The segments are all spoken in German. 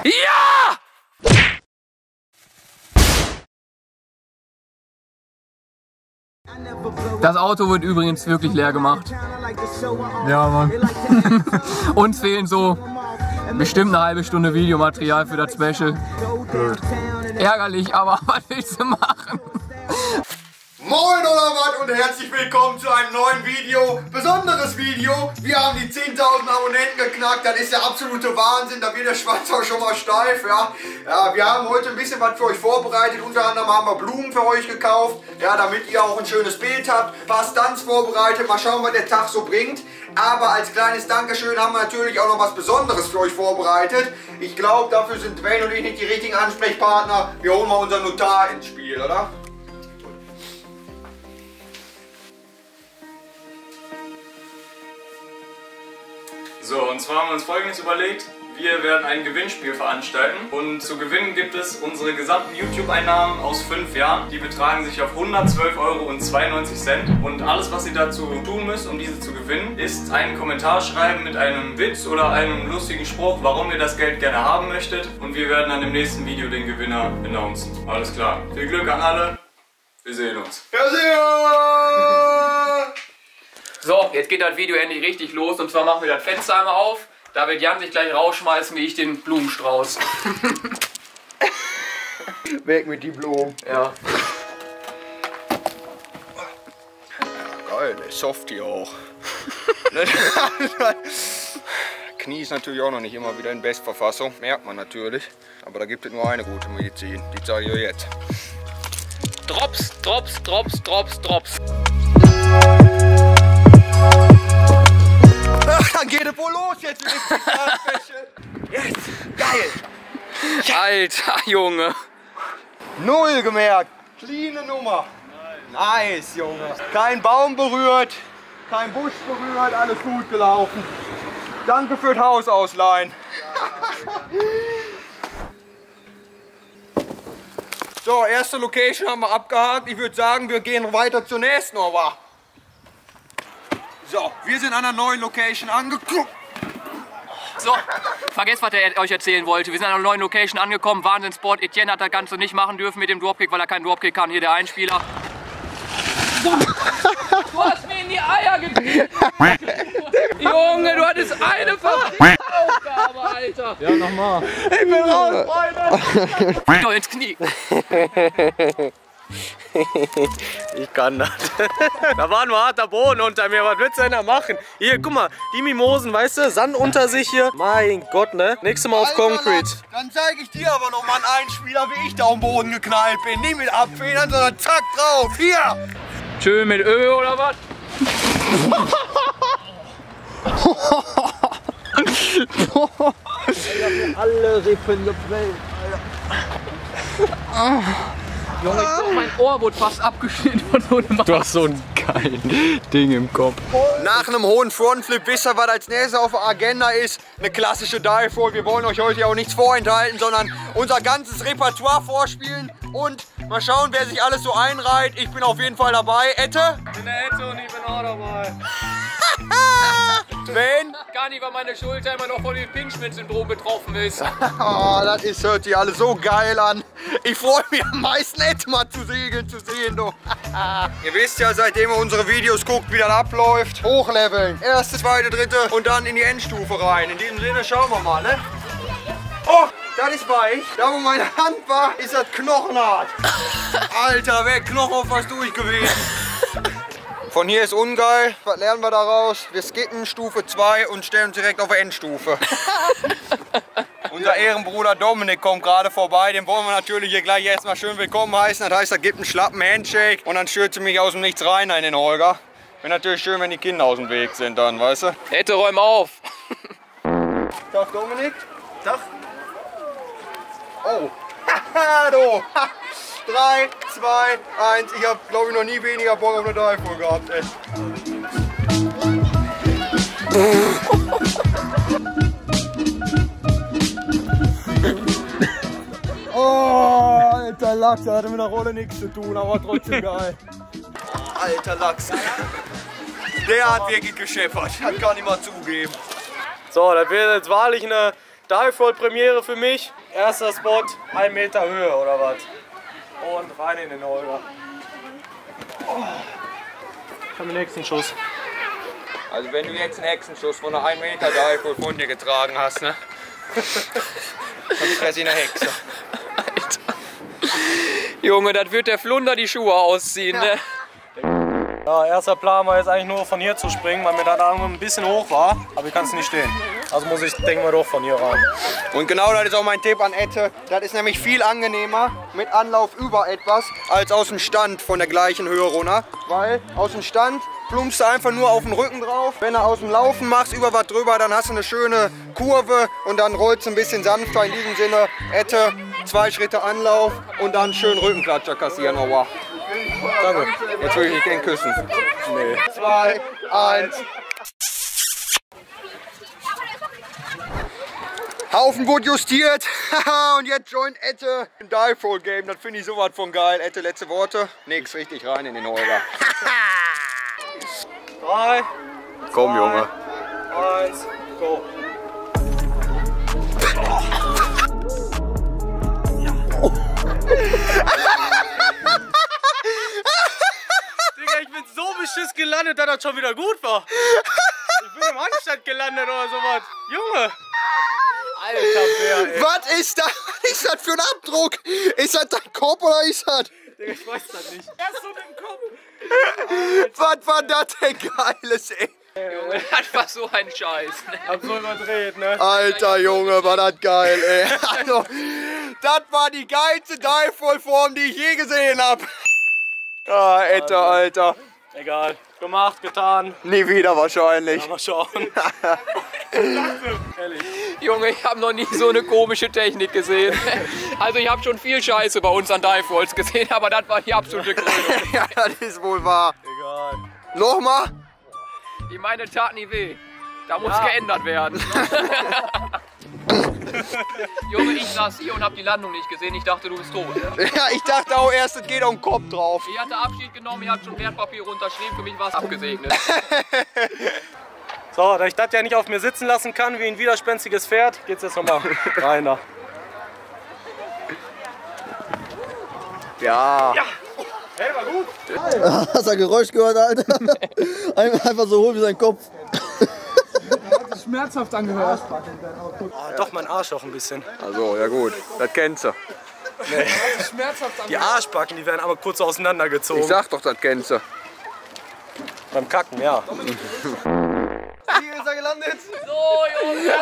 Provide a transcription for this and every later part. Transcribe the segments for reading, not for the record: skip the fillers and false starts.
Ja! Das Auto wird übrigens wirklich leer gemacht. Ja, Mann. Uns fehlen so bestimmt eine halbe Stunde Videomaterial für das Special. Ärgerlich, aber was willst du machen? Moin oder was und herzlich willkommen zu einem neuen Video, besonderes Video. Wir haben die 10.000 Abonnenten geknackt, das ist der absolute Wahnsinn, da wird der Schwanz auch schon mal steif, ja. Wir haben heute ein bisschen was für euch vorbereitet, unter anderem haben wir Blumen für euch gekauft, ja, damit ihr auch ein schönes Bild habt, ein paar Stunts vorbereitet, mal schauen, was der Tag so bringt. Aber als kleines Dankeschön haben wir natürlich auch noch was Besonderes für euch vorbereitet. Ich glaube, dafür sind Dwayne und ich nicht die richtigen Ansprechpartner. Wir holen mal unseren Notar ins Spiel, oder? So, und zwar haben wir uns Folgendes überlegt. Wir werden ein Gewinnspiel veranstalten und zu gewinnen gibt es unsere gesamten YouTube-Einnahmen aus 5 Jahren. Die betragen sich auf 112,92 € und alles, was ihr dazu tun müsst, um diese zu gewinnen, ist einen Kommentar schreiben mit einem Witz oder einem lustigen Spruch, warum ihr das Geld gerne haben möchtet, und wir werden dann im nächsten Video den Gewinner announcen. Alles klar. Viel Glück an alle. Wir sehen uns. Ja, sehr! So, jetzt geht das Video endlich richtig los, und zwar machen wir das Fenster einmal auf. Da wird Jan sich gleich rausschmeißen, wie ich den Blumenstrauß. Weg mit die Blumen. Ja. Geil, der Softie auch. Knie ist natürlich auch noch nicht immer wieder in Bestverfassung, merkt man natürlich. Aber da gibt es nur eine gute Medizin, die zeige ich euch jetzt. Drops, Drops, Drops, Drops, Drops. Ach, dann geht es wohl los jetzt mit dem Special. Yes, geil. Alter Junge. 0 gemerkt. Cleane Nummer. Nice, Junge. Kein Baum berührt, kein Busch berührt, alles gut gelaufen. Danke für das Haus ausleihen. So, erste Location haben wir abgehakt. Ich würde sagen, wir gehen weiter zur nächsten, aber. So, wir sind an einer neuen Location angekommen. So, vergesst, was er euch erzählen wollte. Wir sind an einer neuen Location angekommen. Wahnsinnssport. Etienne hat das Ganze nicht machen dürfen mit dem Dropkick, weil er keinen Dropkick kann. Hier der Einspieler. Du hast mir in die Eier getreten. Junge, du hattest eine verfickte Aufgabe, Alter. Ja, nochmal. Ich bin raus, Freunde. Doch ins Knie. Ich kann das. Da war nur harter Boden unter mir. Was willst du denn da machen? Hier, guck mal, die Mimosen, weißt du, Sand unter sich hier. Mein Gott, ne? Nächstes Mal auf Alter, Concrete. Dann zeige ich dir aber noch mal einen Einspieler, wie ich da am Boden geknallt bin. Nicht mit Abfedern, sondern zack drauf. Hier! Schön mit Öl oder was? Alle Rippen gefällt. Junge, ich glaub, mein Ohr wurde fast abgeschnitten von so einem. Du hast so ein geiles Ding im Kopf. Nach einem hohen Frontflip wisst ihr, was als nächstes auf der Agenda ist. Eine klassische Dive Roll. Wir wollen euch heute auch nichts vorenthalten, sondern unser ganzes Repertoire vorspielen und mal schauen, wer sich alles so einreiht. Ich bin auf jeden Fall dabei. Ette? Ich bin der Ette und ich bin auch dabei. Wen? Gar nicht, weil meine Schulter immer noch von dem Pinchman-Syndrom betroffen ist. Oh, das hört sich alles so geil an. Ich freue mich am meisten, Ette mal zu segeln zu sehen, du. Ihr wisst ja, seitdem ihr unsere Videos guckt, wie das abläuft. Hochleveln. Erste, zweite, dritte und dann in die Endstufe rein. In diesem Sinne schauen wir mal, ne? Oh, das ist weich. Da, wo meine Hand war, ist das knochenhart. Alter, wer Knochen auf was durch gewesen. Von hier ist ungeil. Was lernen wir daraus? Wir skippen Stufe 2 und stellen uns direkt auf die Endstufe. Unser Ehrenbruder Dominik kommt gerade vorbei. Den wollen wir natürlich hier gleich erstmal schön willkommen heißen. Das heißt, er gibt einen schlappen Handshake und dann stürzt er mich aus dem Nichts rein in den Holger. Wäre natürlich schön, wenn die Kinder aus dem Weg sind dann, weißt du? Ette, räum auf. Tag Dominik. Tag. Oh. Haha, du. 3, 2, 1. Ich habe, glaube ich, noch nie weniger Bock auf eine Dive gehabt, ey. Oh, alter Lachs, das hatte mit der Rolle nichts zu tun, aber trotzdem geil. Oh, alter Lachs. Der hat wirklich gescheppert, das kann ich mal zugeben. So, das wird jetzt wahrlich eine Dive-Roll-Premiere für mich. Erster Spot, 1 Meter Höhe oder was? Und rein in den Holger. Oh. Ich habe den nächsten Schuss. Also wenn du jetzt einen Hexenschuss von einer 1 Meter Dive von dir getragen hast, ne? Dann fress ich eine Hexe. Alter. Junge, das wird der Flunder die Schuhe ausziehen, ne? Ja, erster Plan war jetzt eigentlich nur von hier zu springen, weil mir da ein bisschen hoch war. Aber ich kann es nicht stehen. Also muss ich, denken wir, doch von hier rein. Und genau das ist auch mein Tipp an Ette. Das ist nämlich viel angenehmer mit Anlauf über etwas als aus dem Stand von der gleichen Höhe runter. Weil aus dem Stand plumpst du einfach nur auf den Rücken drauf. Wenn du aus dem Laufen machst, über was drüber, dann hast du eine schöne Kurve und dann rollst du ein bisschen sanfter. In diesem Sinne, Ette, 2 Schritte Anlauf und dann schön Rückenklatscher kassieren. Aua. Danke. Jetzt will ich nicht gern küssen. Nee. 2, 1. Haufen wurde justiert. Und jetzt joint Ette im Dive-Roll-Game. Das finde ich sowas von geil. Ette, letzte Worte. Nix, richtig rein in den Holger. 3, Komm, Junge. 1, go. Digga, ich bin so beschiss gelandet, dass das schon wieder gut war. Ich bin im Anstand gelandet oder sowas. Junge. Alter Bär, ey. Was ist das? Was ist das für ein Abdruck? Ist das dein Kopf oder ist das? Digga, ich weiß das nicht. Erst so mit dem Kopf. Was war das denn Geiles, ey? Junge, das war so ein Scheiß. Ne? Hab so überdreht, ne? Alter Junge, war das geil, ey. Also, das war die geilste Dive-Roll-Form, die ich je gesehen hab. Ah, Ette, Alter. Egal. Gemacht, getan. Nie wieder wahrscheinlich. Ja, mal schauen. Ehrlich. Junge, ich habe noch nie so eine komische Technik gesehen. Also ich habe schon viel Scheiße bei uns an Dive Rolls gesehen, aber das war die absolute Krönung. Ja, das ist wohl wahr. Egal. Nochmal? Die meine tat nie weh. Da muss geändert werden. Junge, ich saß hier und habe die Landung nicht gesehen. Ich dachte, du bist tot. Ja, ich dachte auch erst, es geht auf den Kopf drauf. Ich hatte Abschied genommen, ich habe schon Wertpapier unterschrieben. Für mich war es abgesegnet. So, da ich das ja nicht auf mir sitzen lassen kann wie ein widerspenstiges Pferd, geht's jetzt nochmal rein da. Ja. Hey, war gut. Hast du ein Geräusch gehört, Alter? Einfach so hoch wie sein Kopf. Schmerzhaft angehört. Oh, doch mein Arsch auch ein bisschen. Also, ja gut, das kennst du. Nee. Die Arschbacken, die werden aber kurz auseinandergezogen. Ich sag doch, das kennst du. Beim Kacken, ja. Hier ist er gelandet. So, Junge.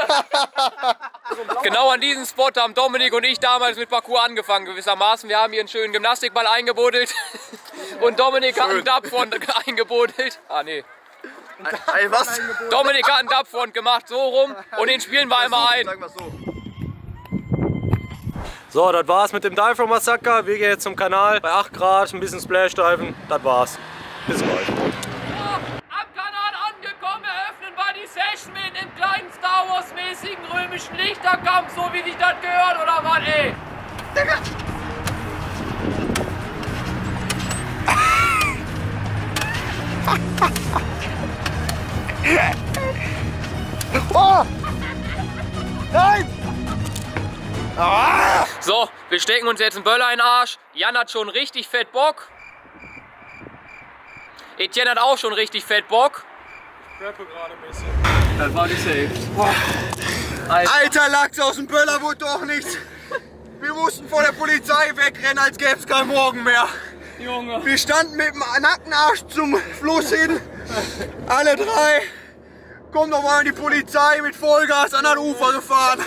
Genau an diesem Spot haben Dominik und ich damals mit Parkour angefangen gewissermaßen. Wir haben hier einen schönen Gymnastikball eingebuddelt. Und Dominik hat einen Dubfront eingebuddelt. Ah, nee. Ey, was? Dominik hat einen Dubfront gemacht, so rum. Und den spielen wir einmal ein. So, das war's mit dem Dive Massaker. Wir gehen jetzt zum Kanal. Bei 8 Grad, ein bisschen Splashdiven. Das war's. Bis bald. Am Kanal angekommen, eröffnen wir die Session mit dem kleinen Star Wars mäßigen römischen Lichterkampf, so wie sich das gehört, oder was, ey? Oh! Nein! Ah! So, wir stecken uns jetzt einen Böller in den Arsch. Jan hat schon richtig fett Bock. Etienne hat auch schon richtig fett Bock. Ich rappe gerade ein bisschen. Das war nicht safe. Alter, Lachs aus dem Böller wurde doch nichts. Wir mussten vor der Polizei wegrennen, als gäbe es keinen Morgen mehr. Junge. Wir standen mit dem nackten Arsch zum Fluss hin. Alle 3. Kommt noch mal die Polizei mit Vollgas an das Ufer gefahren.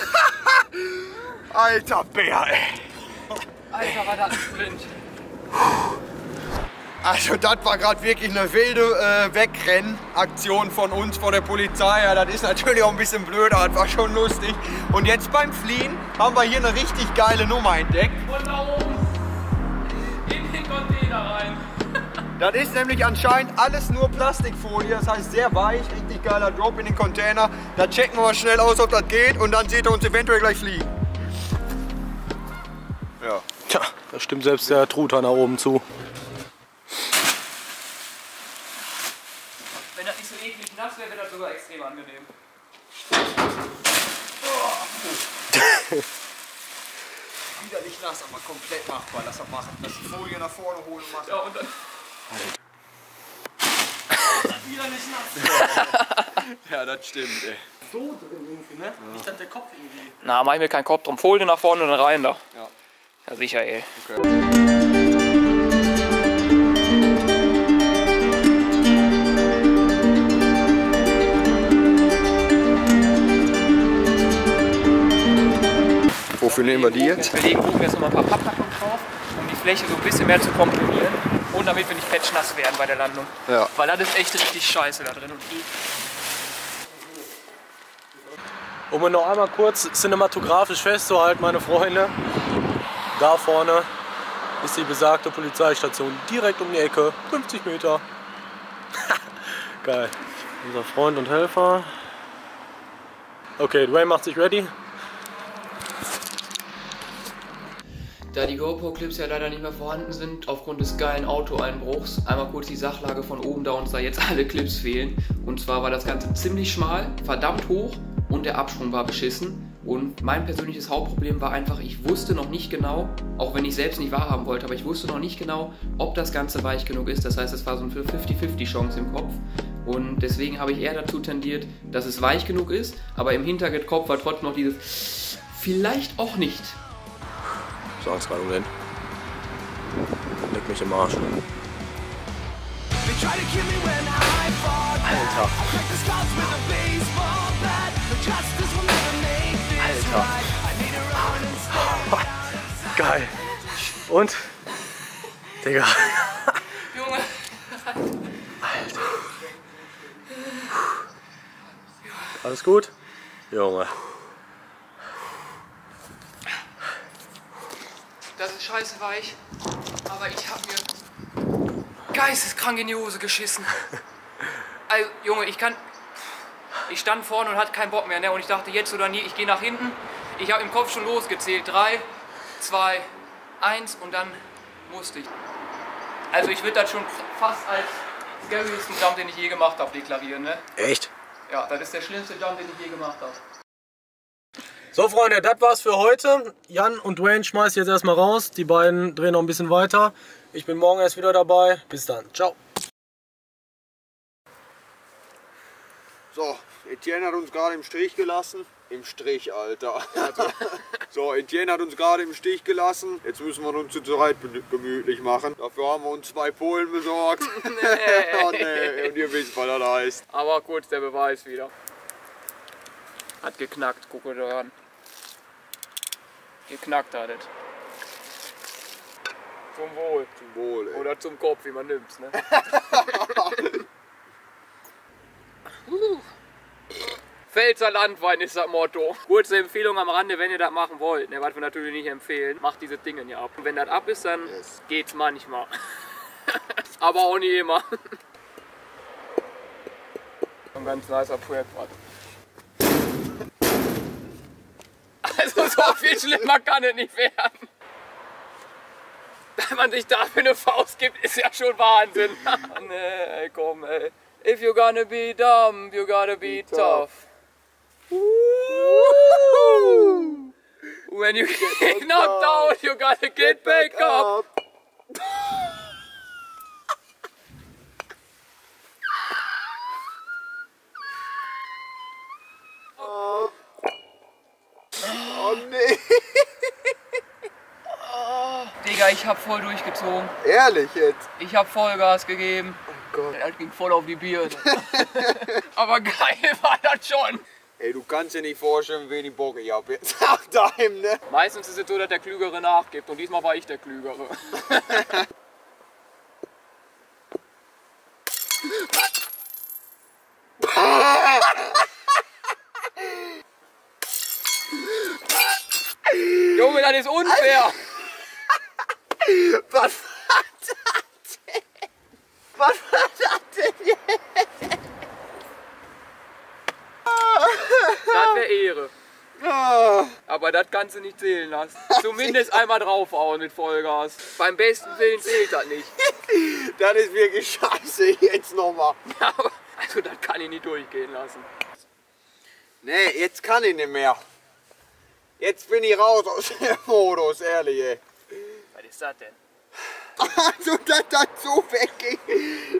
Alter Bär, ey. Alter, war das ein Sprint. Also das war gerade wirklich eine wilde Wegrennaktion von uns vor der Polizei. Ja, das ist natürlich auch ein bisschen blöd, aber das war schon lustig. Und jetzt beim Fliehen haben wir hier eine richtig geile Nummer entdeckt. Und da oben in den Container rein. Das ist nämlich anscheinend alles nur Plastikfolie, das heißt sehr weich, richtig geiler Drop in den Container. Da checken wir mal schnell aus, ob das geht und dann seht ihr uns eventuell gleich fliegen. Ja. Tja, da stimmt selbst der Truthahn nach oben zu. Wenn das nicht so eklig nass wäre, wäre das sogar extrem angenehm. Wieder nicht nass, aber komplett machbar. Lass das machen. Lass die Folie nach vorne holen und machen. Ja, und dann... Wieder nicht nass. Ja, das stimmt, ey. So drin irgendwie, ne? Nicht, dass der Kopf irgendwie... Na, mach ich mir keinen Kopf drum. Folie nach vorne und dann rein da. Ja. Ja, sicher, ey. Okay. Wofür nehmen wir die jetzt? Wir legen oben jetzt noch mal ein paar Papppackungen drauf, um die Fläche so ein bisschen mehr zu komprimieren und damit wir nicht fetschnass werden bei der Landung. Ja. Weil das ist echt richtig scheiße da drin und Um es noch einmal kurz cinematografisch festzuhalten, meine Freunde, da vorne ist die besagte Polizeistation direkt um die Ecke, 50 Meter. Geil. Unser Freund und Helfer. Okay, Dwayne macht sich ready. Da die GoPro-Clips ja leider nicht mehr vorhanden sind, aufgrund des geilen Autoeinbruchs, einmal kurz die Sachlage von oben, da uns da jetzt alle Clips fehlen. Und zwar war das Ganze ziemlich schmal, verdammt hoch und der Absprung war beschissen. Und mein persönliches Hauptproblem war einfach, ich wusste noch nicht genau, auch wenn ich selbst nicht wahrhaben wollte, aber ich wusste noch nicht genau, ob das Ganze weich genug ist. Das heißt, es war so eine 50-50 Chance im Kopf. Und deswegen habe ich eher dazu tendiert, dass es weich genug ist, aber im Hinterkopf war trotzdem noch dieses vielleicht auch nicht. So, Angst gerade umdrehen. Leck mich im Arsch. Alter. Alter. Geil. Und? Digga. Junge. Alter. Alles gut? Junge. Das ist scheiße weich, aber ich habe mir geisteskrank in die Hose geschissen. Also, Junge, ich stand vorne und hatte keinen Bock mehr, ne? Und ich dachte, jetzt oder nie, ich gehe nach hinten. Ich habe im Kopf schon losgezählt. 3, 2, 1 und dann musste ich. Also ich würde das schon fast als scariest Jump, den ich je gemacht habe, deklarieren, ne? Echt? Ja, das ist der schlimmste Jump, den ich je gemacht habe. So Freunde, das war's für heute. Jan und Dwayne schmeiß ich jetzt erstmal raus. Die beiden drehen noch ein bisschen weiter. Ich bin morgen erst wieder dabei. Bis dann. Ciao. So, Etienne hat uns gerade im Strich gelassen. Im Strich, Alter. So, Etienne hat uns gerade im Stich gelassen. Jetzt müssen wir uns zu zweit gemütlich machen. Dafür haben wir uns 2 Polen besorgt. Nee. Oh nee, und ihr wisst, was das heißt. Aber kurz der Beweis wieder. Hat geknackt, guck dir an. Geknackt hat es. Zum Wohl. Zum Wohl, ey. Oder zum Kopf, wie man nimmt's, ne? Pfälzer Landwein ist das Motto. Kurze Empfehlung am Rande, wenn ihr das machen wollt, ne, was wir natürlich nicht empfehlen, macht diese Dinge hier ab. Und wenn das ab ist, dann geht's manchmal. Aber auch nicht immer. Ein ganz nicer Prep-Part. Also so viel schlimmer kann es nicht werden. Wenn man sich dafür eine Faust gibt, ist ja schon Wahnsinn. Nee, komm ey. If you're gonna be dumb, you gotta be tough. When you get knocked down, you gotta get back up. Oh nee. Digga, ich hab voll durchgezogen. Ehrlich jetzt? Ich hab Vollgas gegeben. Oh Gott. Das ging voll auf die Birne. Aber geil war das schon. Ey, du kannst dir nicht vorstellen, wen ich Bock ich hab jetzt nach deinem, ne? Meistens ist es so, dass der Klügere nachgibt und diesmal war ich der Klügere. Junge, das ist unfair! Was war das denn? Was war das denn jetzt? Das wäre Ehre. Aber das kannst du nicht zählen lassen. Zumindest einmal draufhauen mit Vollgas. Beim besten Willen zählt das nicht. Das ist wirklich scheiße, jetzt nochmal. Also das kann ich nicht durchgehen lassen. Nee, jetzt kann ich nicht mehr. Jetzt bin ich raus aus dem Modus, ehrlich, ey. Was ist das denn? Also, dass das so wegging,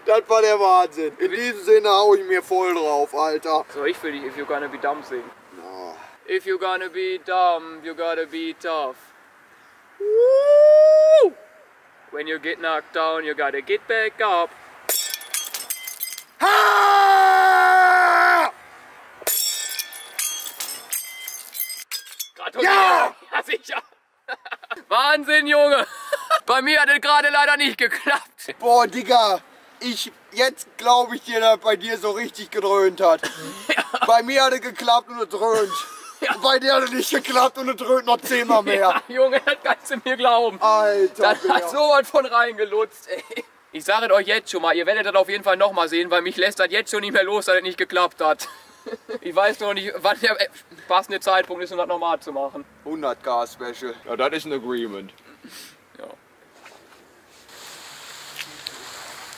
das war der Wahnsinn. In diesem Sinne hau ich mir voll drauf, Alter. So, ich will dich If You Gonna Be Dumb singen. No. If you gonna be dumb, you gotta be tough. Woo! When you get knocked down, you gotta get back up. Ha! Gratuliere! Ja! Ja, sicher! Wahnsinn, Junge! Bei mir hat es gerade leider nicht geklappt. Boah, Digga, jetzt glaube ich dir, dass bei dir so richtig gedröhnt hat. Ja. Bei mir hat es geklappt und es dröhnt. Ja. Bei dir hat es nicht geklappt und es dröhnt noch 10-mal mehr. Ja, Junge, das kannst du mir glauben. Alter, das hat sowas von reingelutzt, ey. Ich sage es euch jetzt schon mal, ihr werdet das auf jeden Fall nochmal sehen, weil mich lässt das jetzt schon nicht mehr los, dass es nicht geklappt hat. Ich weiß noch nicht, wann der passende Zeitpunkt ist, um das nochmal zu machen. 100k Special. Ja, das ist ein Agreement. Ja.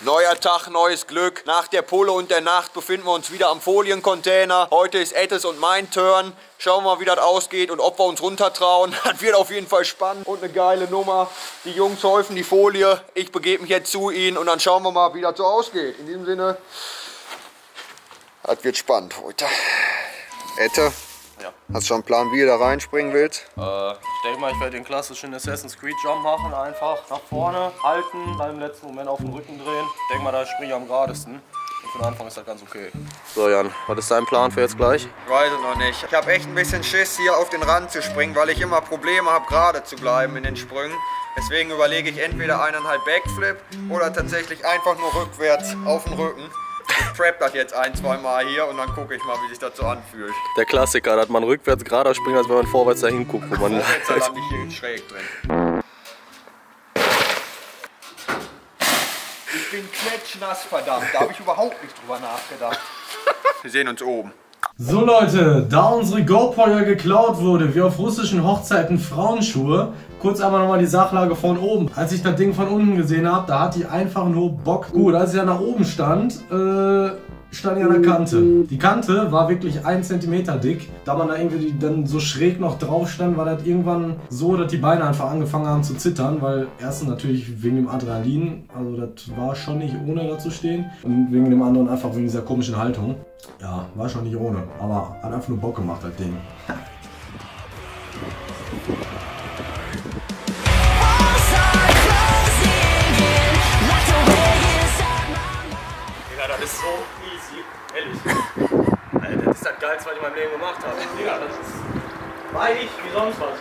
Neuer Tag, neues Glück. Nach der Pulle und der Nacht befinden wir uns wieder am Foliencontainer. Heute ist Ettes und mein Turn. Schauen wir mal, wie das ausgeht und ob wir uns runtertrauen. Das wird auf jeden Fall spannend und eine geile Nummer. Die Jungs häufen die Folie. Ich begebe mich jetzt zu ihnen und dann schauen wir mal, wie das so ausgeht. In diesem Sinne, das wird spannend heute. Ette, ja. Hast du schon einen Plan, wie du da reinspringen willst? Ich denke mal, ich werde den klassischen Assassin's Creed Jump machen. Einfach nach vorne halten, dann im letzten Moment auf den Rücken drehen. Ich denke mal, da springe ich am geradesten. Und für den Anfang ist das ganz okay. So Jan, was ist dein Plan für jetzt gleich? Ich weiß es noch nicht. Ich habe echt ein bisschen Schiss, hier auf den Rand zu springen, weil ich immer Probleme habe, gerade zu bleiben in den Sprüngen. Deswegen überlege ich entweder 1,5 Backflip oder tatsächlich einfach nur rückwärts auf den Rücken. Ich prep das jetzt 1-2 Mal hier und dann gucke ich mal, wie sich das so anfühlt. Der Klassiker, dass man rückwärts gerader springt, als wenn man vorwärts dahin guckt. Wo man jetzt lande ich hier schräg drin. Ich bin klatschnass, verdammt. Da habe ich überhaupt nicht drüber nachgedacht. Wir sehen uns oben. So Leute, da unsere GoPro ja geklaut wurde, wie auf russischen Hochzeiten Frauenschuhe, kurz einmal nochmal die Sachlage von oben. Als ich das Ding von unten gesehen habe, da hat die einfach nur Bock. Gut, als ich dann nach oben stand, stand ich an der Kante. Die Kante war wirklich 1 cm dick. Da man da irgendwie dann so schräg noch drauf stand, war das irgendwann so, dass die Beine einfach angefangen haben zu zittern, weil erstens natürlich wegen dem Adrenalin, also das war schon nicht ohne da zu stehen, und wegen dem anderen einfach wegen dieser komischen Haltung. Ja, war schon nicht ohne, aber hat einfach nur Bock gemacht, das Ding. Digga, das ist so easy, ehrlich. Alter, das ist das Geilste, was ich in meinem Leben gemacht habe. Digga, das ist weich wie sonst was.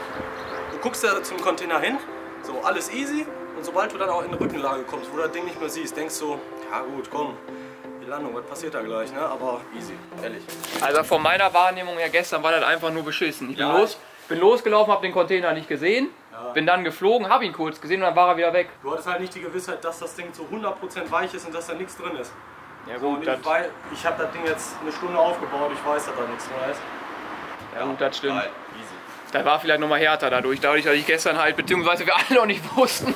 Du guckst da zum Container hin, so alles easy, und sobald du dann auch in eine Rückenlage kommst, wo du das Ding nicht mehr siehst, denkst du, ja gut, komm. Die Landung, was passiert da gleich, ne? Aber easy, ehrlich. Also von meiner Wahrnehmung her gestern war das einfach nur beschissen. Ich bin losgelaufen, habe den Container nicht gesehen, bin dann geflogen, habe ihn kurz gesehen und dann war er wieder weg. Du hattest halt nicht die Gewissheit, dass das Ding zu 100% weich ist und dass da nichts drin ist. Ja So, gut, ich habe das Ding jetzt eine Stunde aufgebaut, ich weiß, dass da nichts drin ist. ja, gut, das stimmt. Geil, easy. Das war vielleicht nochmal härter dadurch, dass ich gestern halt, beziehungsweise wir alle noch nicht wussten,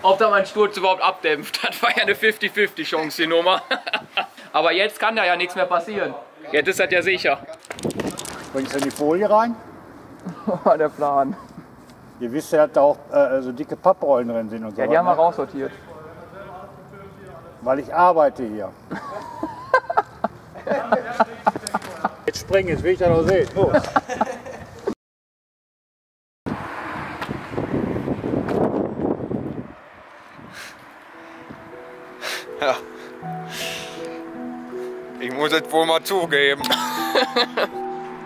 ob da mein Sturz überhaupt abdämpft. Das war ja eine 50-50 Chance, die Nummer. Aber jetzt kann da ja nichts mehr passieren. Jetzt ist das ja sicher. Bringst du in die Folie rein? War der Plan. Ihr wisst ja, dass da auch so dicke Papprollen drin sind und so. Ja, die haben wir raussortiert. Weil ich arbeite hier. Jetzt springen, jetzt will ich das noch sehen. Los. Ja. Ich muss es wohl mal zugeben.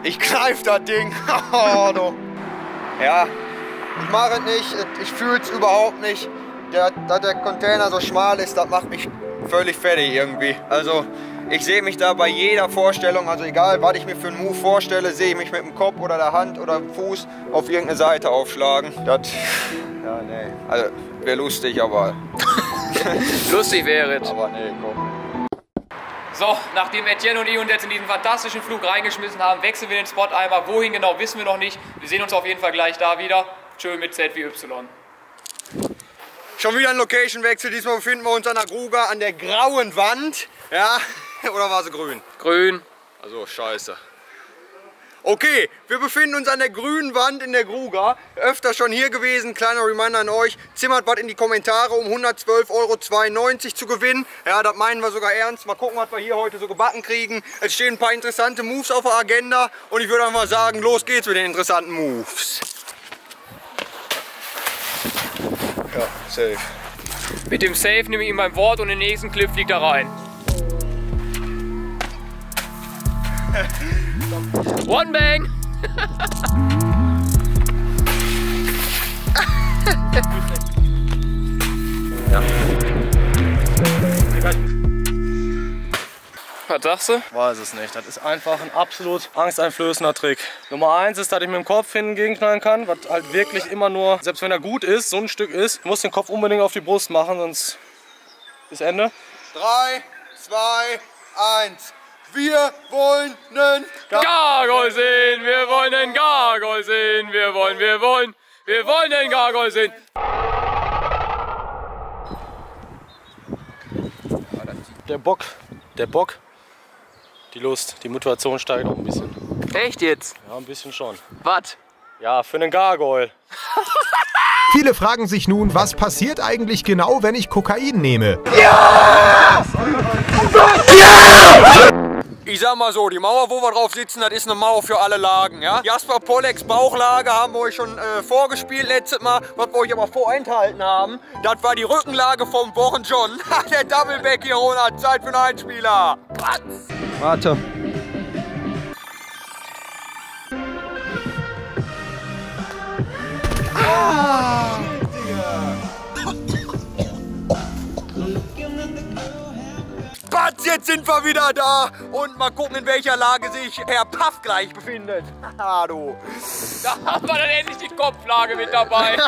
Ich kneif das Ding. Oh, du. Ja, ich mache es nicht. Ich fühle es überhaupt nicht. Dass der Container so schmal ist, das macht mich völlig fertig irgendwie. Also ich sehe mich da bei jeder Vorstellung, also egal was ich mir für einen Move vorstelle, sehe ich mich mit dem Kopf oder der Hand oder dem Fuß auf irgendeine Seite aufschlagen. Das, ja, nee. Also wäre lustig, aber... Lustig wäre es. Aber nee, komm. So, nachdem Etienne und ich uns jetzt in diesen fantastischen Flug reingeschmissen haben, wechseln wir den Spot einmal. Wohin genau, wissen wir noch nicht. Wir sehen uns auf jeden Fall gleich da wieder. Schön mit Z wie Y. Schon wieder ein Location-Wechsel. Diesmal befinden wir uns an der Gruga an der grauen Wand. Ja, oder war sie grün? Grün. Also scheiße. Okay, wir befinden uns an der grünen Wand in der Gruga. Öfter schon hier gewesen, kleiner Reminder an euch. Zimmert was in die Kommentare, um 112,92 € zu gewinnen. Ja, das meinen wir sogar ernst. Mal gucken, was wir hier heute so gebacken kriegen. Es stehen ein paar interessante Moves auf der Agenda. Und ich würde einfach mal sagen, los geht's mit den interessanten Moves. Ja, safe. Mit dem Safe nehme ich ihm mein Wort und den nächsten Clip fliegt er rein. One Bang! Ja. Was sagst du? Weiß es nicht. Das ist einfach ein absolut angsteinflößender Trick. Nummer 1 ist, dass ich mit dem Kopf hinten gegenknallen kann, was halt wirklich immer nur, selbst wenn er gut ist, so ein Stück ist. Du musst den Kopf unbedingt auf die Brust machen, sonst ist Ende. 3, 2, 1. Wir wollen nen Gargoyle sehen, wir wollen den Gargoyle sehen, wir wollen den Gargoyle sehen. Der Bock, die Lust, die Motivation steigt noch ein bisschen. Echt jetzt? Ja, ein bisschen schon. Was? Ja, für einen Gargoyle. Viele fragen sich nun, was passiert eigentlich genau, wenn ich Kokain nehme? Ja! Ja! Ich sag mal so, die Mauer, wo wir drauf sitzen, das ist eine Mauer für alle Lagen. Ja? Jasper Polleks Bauchlage haben wir euch schon vorgespielt letztes Mal. Was wir euch aber vorenthalten haben, das war die Rückenlage vom Bochen John. Der Doubleback hier, Ronald, Zeit für einen Einspieler. Was? Warte. Batz, jetzt sind wir wieder da und mal gucken, in welcher Lage sich Herr Paff gleich befindet. Haha, du. Da haben wir dann endlich die Kopflage mit dabei.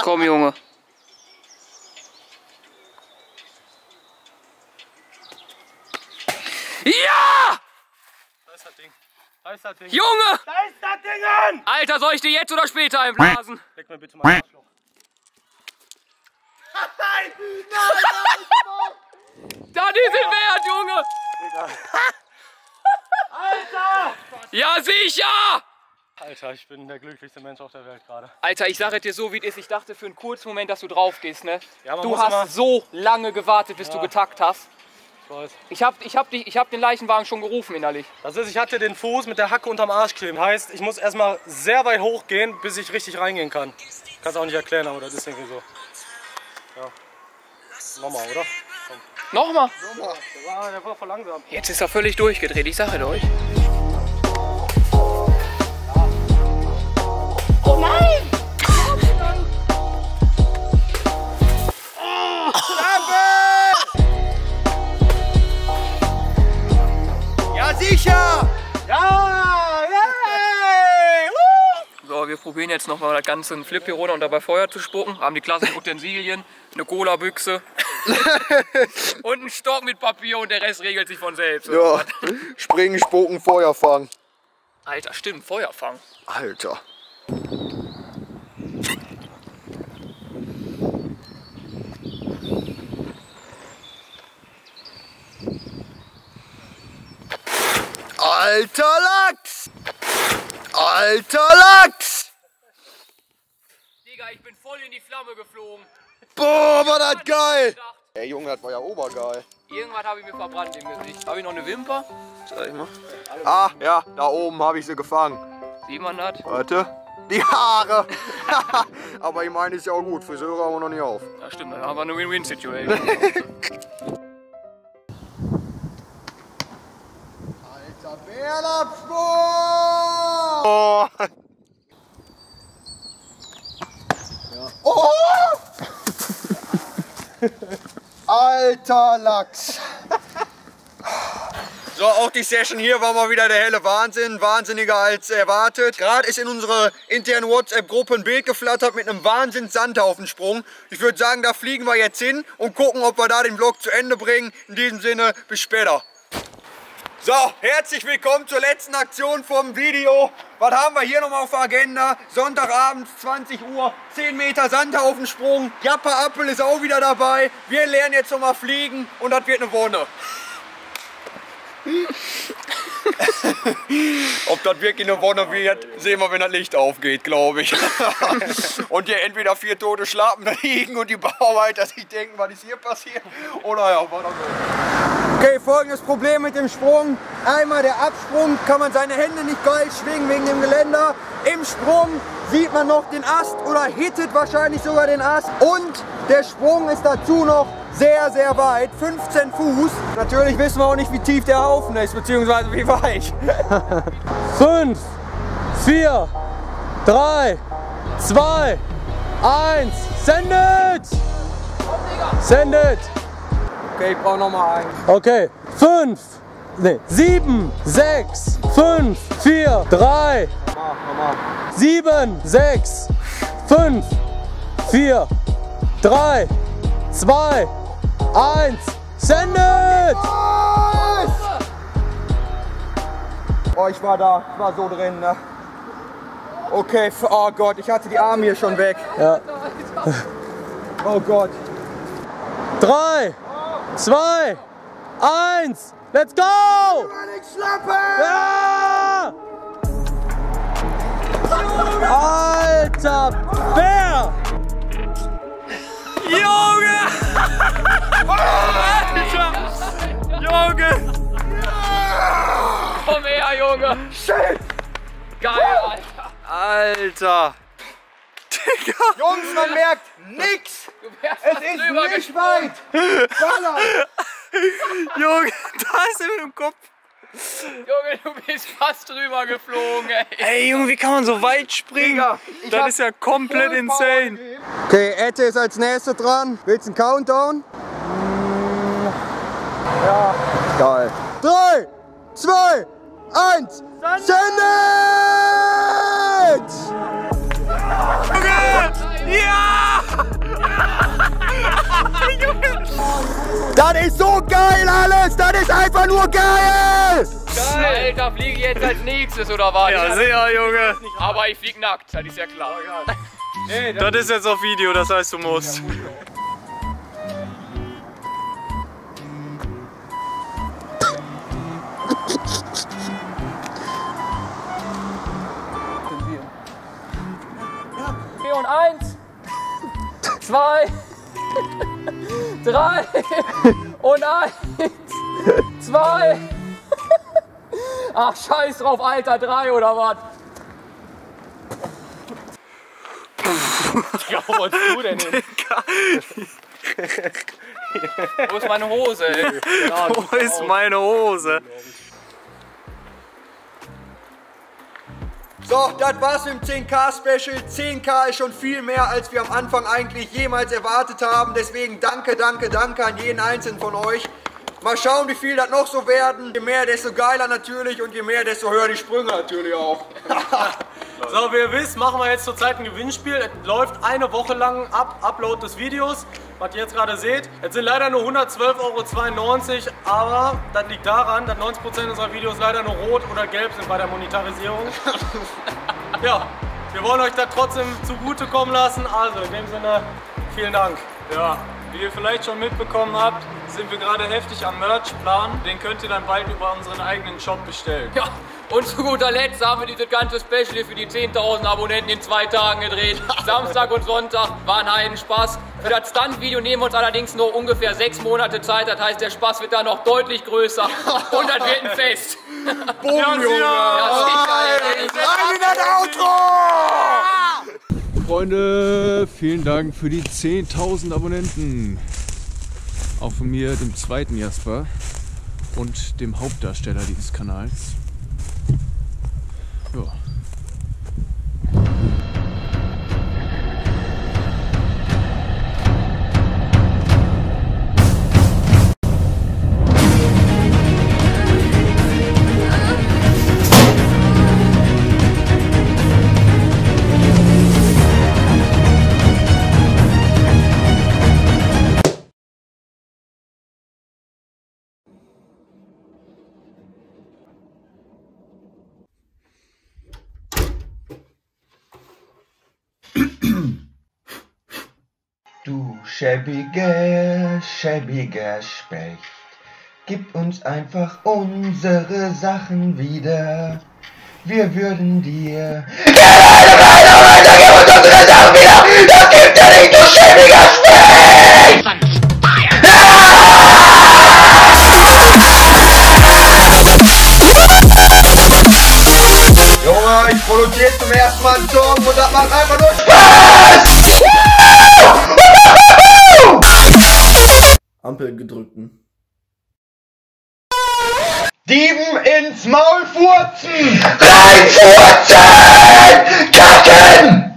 Komm, Junge. Ja! Da ist das Ding. Da ist das Ding. Junge! Da ist das Ding an! Alter, soll ich dir jetzt oder später einblasen? Leg mir bitte mal ein Arschloch. Nein! Da, die sind wert, Junge! Alter! Ja, sicher! Alter, ich bin der glücklichste Mensch auf der Welt gerade. Alter, ich sage es dir so, wie es ist. Ich dachte für einen kurzen Moment, dass du drauf gehst, ne? Ja, man du muss hast immer so lange gewartet, bis du getackt hast. Ich weiß. Ich hab den Leichenwagen schon gerufen innerlich. Das ist, ich hatte den Fuß mit der Hacke unterm Arsch kleben. Heißt, ich muss erstmal sehr weit hoch gehen, bis ich richtig reingehen kann. Kannst auch nicht erklären, aber das ist irgendwie so. Ja. Nochmal, oder? Komm. Nochmal? Der war voll langsam. Jetzt ist er völlig durchgedreht, ich sage euch. Oh nein! Ja, sicher! Ja! Yay! So, wir probieren jetzt nochmal das Ganze in Flip hier runter und dabei Feuer zu spucken. Haben die klassischen Utensilien, eine Cola-Büchse und einen Stock mit Papier und der Rest regelt sich von selbst. Ja, springen, spucken, Feuer fangen. Alter, stimmt, Feuer fangen. Alter. Alter Lachs! Alter Lachs! Digga, ich bin voll in die Flamme geflogen. Boah, war das geil! Ey Junge, das war ja obergeil. Irgendwas habe ich mir verbrannt im Gesicht. Habe ich noch eine Wimper? Zeig mal. Ah, ja, da oben habe ich sie gefangen. Sieht man das? Warte. Die Haare! Aber ich meine, ist ja auch gut. Friseure haben wir noch nicht auf. Ja, stimmt, dann haben wir eine Win-Win-Situation. Alter Bärlapfsprung! Oh! Ja. Oh! Alter Lachs! So, auch die Session hier war mal wieder der helle Wahnsinn. Wahnsinniger als erwartet. Gerade ist in unsere internen WhatsApp-Gruppe ein Bild geflattert mit einem Wahnsinns-Sandhaufensprung. Ich würde sagen, da fliegen wir jetzt hin und gucken, ob wir da den Vlog zu Ende bringen. In diesem Sinne, bis später. So, herzlich willkommen zur letzten Aktion vom Video. Was haben wir hier nochmal auf der Agenda? Sonntagabend, 20 Uhr, 10 Meter Sandhaufensprung. Jappa Appel ist auch wieder dabei. Wir lernen jetzt nochmal fliegen und das wird eine Wonne. Ob das wirklich eine Wonne wird, sehen wir, wenn das Licht aufgeht, glaube ich. Und hier entweder 4 tote Schlappen da liegen und die Bauarbeiter sich denken, was ist hier passiert? Oder ja, war das so. Okay, folgendes Problem mit dem Sprung. Einmal der Absprung, kann man seine Hände nicht geil schwingen wegen dem Geländer. Im Sprung sieht man noch den Ast oder hittet wahrscheinlich sogar den Ast. Und der Sprung ist dazu noch sehr, sehr weit, 15 Fuß. Natürlich wissen wir auch nicht, wie tief der Haufen ist, beziehungsweise wie weit. 5, 4, 3, 2, 1, sendet! Sendet! Okay, ich brauche nochmal einen. Okay, 7, 6, 5, 4, 3, 7, 6, 5, 4, 3, 2, 1, sendet! Oh, ich war da, ich war so drin, ne? Okay, oh Gott, ich hatte die Arme hier schon weg. Ja. Oh Gott. 3, 2, 1, let's go! Ja! Alter Bär! Junge! Alter! Junge! Komm her, Junge! Shit! Geil, Alter! Alter! Digga! Jungs, man merkt nix! Es ist nicht weit! Baller! Junge, da ist er im Kopf! Junge, du bist fast drüber geflogen, ey! Ey, Junge, wie kann man so weit springen? Das ist ja komplett insane! Okay, Ette ist als nächstes dran. Willst du einen Countdown? Ja. Geil. 3, 2, 1, sendet! Ja! Das ist so geil alles! Das ist einfach nur geil! Geil, Alter, fliege ich jetzt als nächstes oder was? Ja, sehr, Junge! Aber ich flieg nackt, das ist ja klar. Das ist jetzt auf Video, das heißt, du musst. Okay, und 1, 2, 3 und 1, 2. Ach, scheiß drauf, Alter, 3 oder was? Ja, wo wolltest du denn hin? Wo ist meine Hose, ey? Wo ist meine Hose? So, das war's mit dem 10K Special. 10K ist schon viel mehr, als wir am Anfang eigentlich jemals erwartet haben. Deswegen danke, danke, danke an jeden einzelnen von euch. Mal schauen, wie viel das noch so werden. Je mehr, desto geiler natürlich und je mehr, desto höher die Sprünge natürlich auch. So, wie ihr wisst, machen wir jetzt zurzeit ein Gewinnspiel. Es läuft eine Woche lang ab Upload des Videos, was ihr jetzt gerade seht. Es sind leider nur 112,92 €, aber das liegt daran, dass 90% unserer Videos leider nur rot oder gelb sind bei der Monetarisierung. Ja, wir wollen euch das trotzdem zugutekommen lassen. Also in dem Sinne, vielen Dank. Ja, wie ihr vielleicht schon mitbekommen habt, sind wir gerade heftig am Merch-Plan. Den könnt ihr dann bald über unseren eigenen Shop bestellen. Ja, und zu guter Letzt haben wir dieses ganze Special für die 10.000 Abonnenten in 2 Tagen gedreht. Samstag und Sonntag war ein Heidenspaß. Für das Stunt-Video nehmen wir uns allerdings nur ungefähr 6 Monate Zeit. Das heißt, der Spaß wird dann noch deutlich größer. Und das wird ein Fest. Boom, Junge! Ja, sicher, Rein in das Outro! Freunde, vielen Dank für die 10.000 Abonnenten. Auch von mir, dem zweiten Jasper und dem Hauptdarsteller dieses Kanals. Ja. Du schäbiger Specht, Gib uns einfach unsere Sachen wieder. Wir würden dir... Gib uns unsere Sachen wieder! Das gibt ja nicht, du schäbiger Schwein! Junge, ich produziere zum ersten Mal einen Song und das macht einfach nur Spaß! Ampel gedrückten. Dieben ins Maul furzen! Reinfurzen! Kacken!